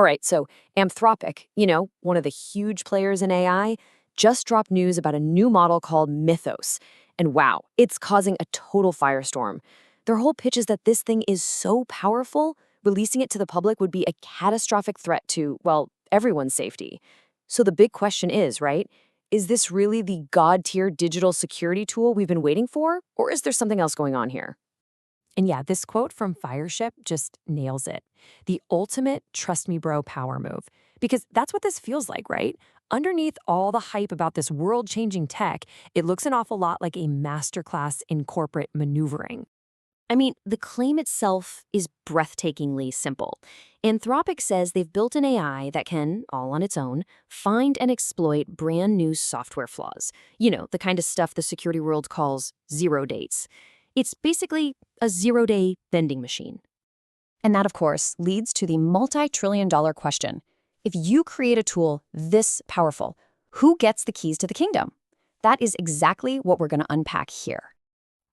All right, so Anthropic, one of the huge players in AI, just dropped news about a new model called Mythos. And wow, it's causing a total firestorm. Their whole pitch is that this thing is so powerful, releasing it to the public would be a catastrophic threat to, well, everyone's safety. So the big question is, right? Is this really the god-tier digital security tool we've been waiting for? Or is there something else going on here? And yeah, this quote from Fireship just nails it. The ultimate trust me bro power move. Because that's what this feels like, right? Underneath all the hype about this world-changing tech, it looks an awful lot like a masterclass in corporate maneuvering. I mean, the claim itself is breathtakingly simple. Anthropic says they've built an AI that can, all on its own, find and exploit brand new software flaws. You know, the kind of stuff the security world calls zero dates. It's basically a zero-day vending machine. And that, of course, leads to the multi-trillion-dollar question. If you create a tool this powerful, who gets the keys to the kingdom? That is exactly what we're going to unpack here.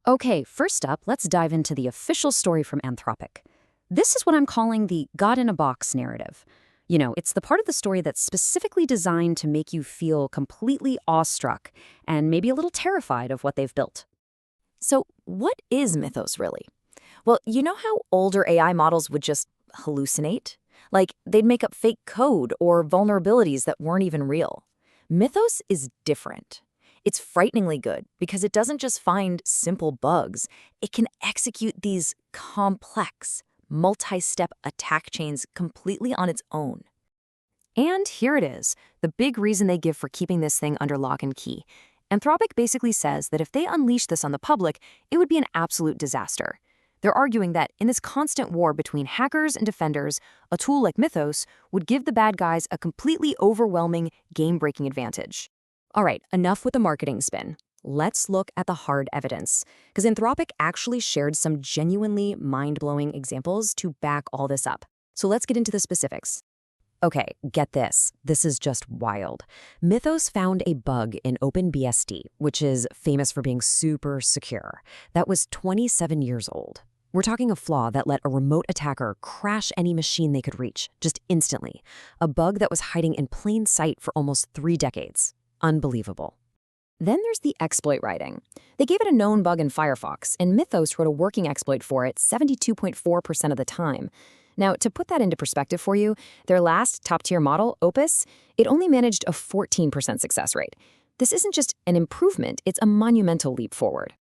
Okay, first up, let's dive into the official story from Anthropic. This is what I'm calling the God-in-a-box narrative. You know, it's the part of the story that's specifically designed to make you feel completely awestruck and maybe a little terrified of what they've built. So what is Mythos really? Well, you know how older AI models would just hallucinate? Like they'd make up fake code or vulnerabilities that weren't even real. Mythos is different. It's frighteningly good because it doesn't just find simple bugs. It can execute these complex, multi-step attack chains completely on its own. And here it is, the big reason they give for keeping this thing under lock and key. Anthropic basically says that if they unleash this on the public, it would be an absolute disaster. They're arguing that in this constant war between hackers and defenders, a tool like Mythos would give the bad guys a completely overwhelming, game-breaking advantage. All right, enough with the marketing spin. Let's look at the hard evidence, because Anthropic actually shared some genuinely mind-blowing examples to back all this up. So let's get into the specifics. Okay, get this. This is just wild. Mythos found a bug in OpenBSD, which is famous for being super secure. That was 27 years old. We're talking a flaw that let a remote attacker crash any machine they could reach, just instantly. A bug that was hiding in plain sight for almost 3 decades. Unbelievable. Then there's the exploit writing. They gave it a known bug in Firefox, and Mythos wrote a working exploit for it 72.4% of the time. Now, to put that into perspective for you, their last top-tier model, Opus, it only managed a 14% success rate. This isn't just an improvement, it's a monumental leap forward.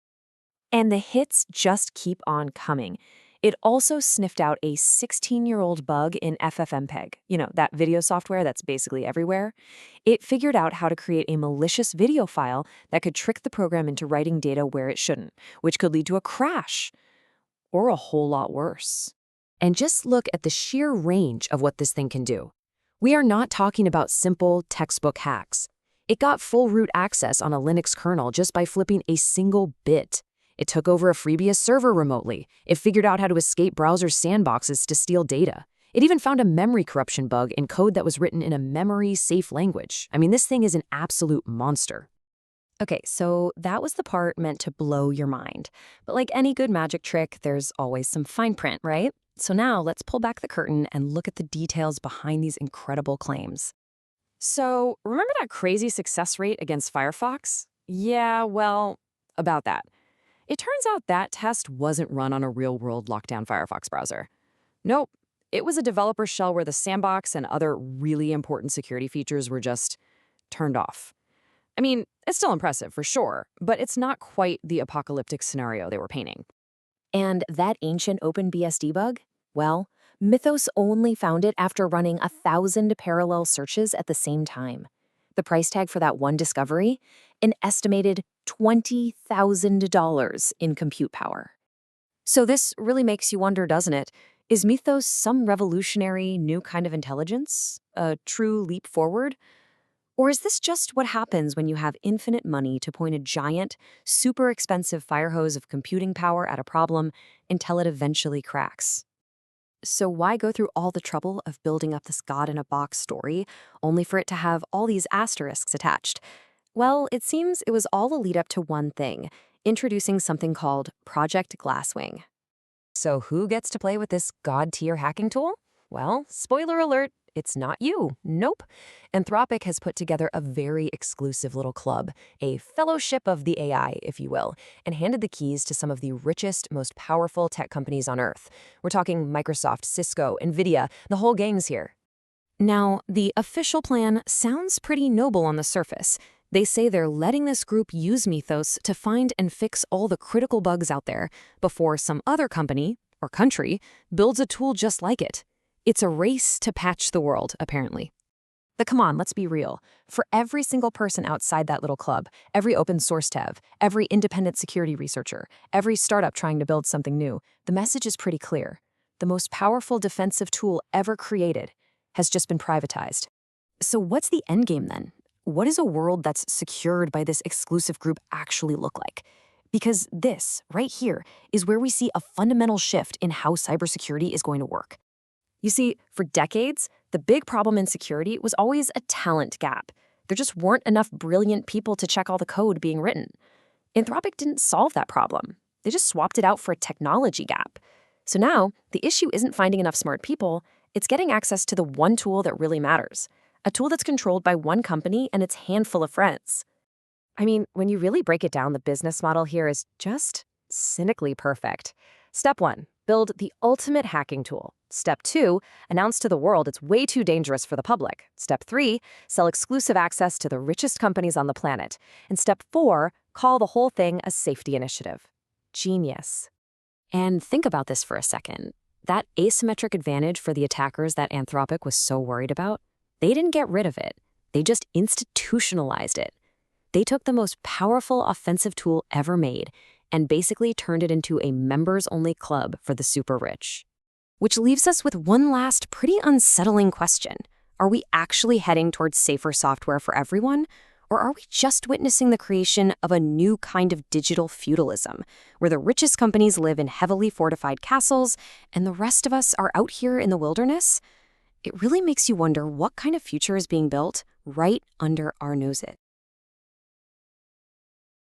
And the hits just keep on coming. It also sniffed out a 16-year-old bug in FFmpeg, that video software that's basically everywhere. It figured out how to create a malicious video file that could trick the program into writing data where it shouldn't, which could lead to a crash, or a whole lot worse. And just look at the sheer range of what this thing can do. We are not talking about simple textbook hacks. It got full root access on a Linux kernel just by flipping a single bit. It took over a FreeBSD server remotely. It figured out how to escape browser sandboxes to steal data. It even found a memory corruption bug in code that was written in a memory-safe language. I mean, this thing is an absolute monster. Okay, so that was the part meant to blow your mind. But like any good magic trick, there's always some fine print, right? So now let's pull back the curtain and look at the details behind these incredible claims. So remember that crazy success rate against Firefox? Yeah, well, about that. It turns out that test wasn't run on a real-world lockdown Firefox browser. Nope, it was a developer shell where the sandbox and other really important security features were just turned off. I mean, it's still impressive for sure, but it's not quite the apocalyptic scenario they were painting. And that ancient OpenBSD bug? Well, Mythos only found it after running 1,000 parallel searches at the same time. The price tag for that one discovery? An estimated $20,000 in compute power. So this really makes you wonder, doesn't it? Is Mythos some revolutionary new kind of intelligence? A true leap forward? Or is this just what happens when you have infinite money to point a giant, super expensive fire hose of computing power at a problem until it eventually cracks? So why go through all the trouble of building up this God-in-a-box story, only for it to have all these asterisks attached? Well, it seems it was all a lead up to one thing, introducing something called Project Glasswing. So who gets to play with this god-tier hacking tool? Well, spoiler alert, it's not you. Nope. Anthropic has put together a very exclusive little club, a fellowship of the AI, if you will, and handed the keys to some of the richest, most powerful tech companies on Earth. We're talking Microsoft, Cisco, NVIDIA, the whole gang's here. Now, the official plan sounds pretty noble on the surface. They say they're letting this group use Mythos to find and fix all the critical bugs out there before some other company, or country, builds a tool just like it. It's a race to patch the world, apparently. But come on, let's be real. For every single person outside that little club, every open source dev, every independent security researcher, every startup trying to build something new, the message is pretty clear. The most powerful defensive tool ever created has just been privatized. So what's the endgame then? What does a world that's secured by this exclusive group actually look like? Because this, right here, is where we see a fundamental shift in how cybersecurity is going to work. You see, for decades, the big problem in security was always a talent gap. There just weren't enough brilliant people to check all the code being written. Anthropic didn't solve that problem. They just swapped it out for a technology gap. So now, the issue isn't finding enough smart people, it's getting access to the one tool that really matters, a tool that's controlled by one company and its handful of friends. I mean, when you really break it down, the business model here is just cynically perfect. Step 1, build the ultimate hacking tool. Step 2, announce to the world it's way too dangerous for the public. Step 3, sell exclusive access to the richest companies on the planet. And Step 4, call the whole thing a safety initiative. Genius. And think about this for a second. That asymmetric advantage for the attackers that Anthropic was so worried about, they didn't get rid of it. They just institutionalized it. They took the most powerful offensive tool ever made and basically turned it into a members-only club for the super rich. Which leaves us with one last pretty unsettling question. Are we actually heading towards safer software for everyone? Or are we just witnessing the creation of a new kind of digital feudalism, where the richest companies live in heavily fortified castles and the rest of us are out here in the wilderness? It really makes you wonder what kind of future is being built right under our noses.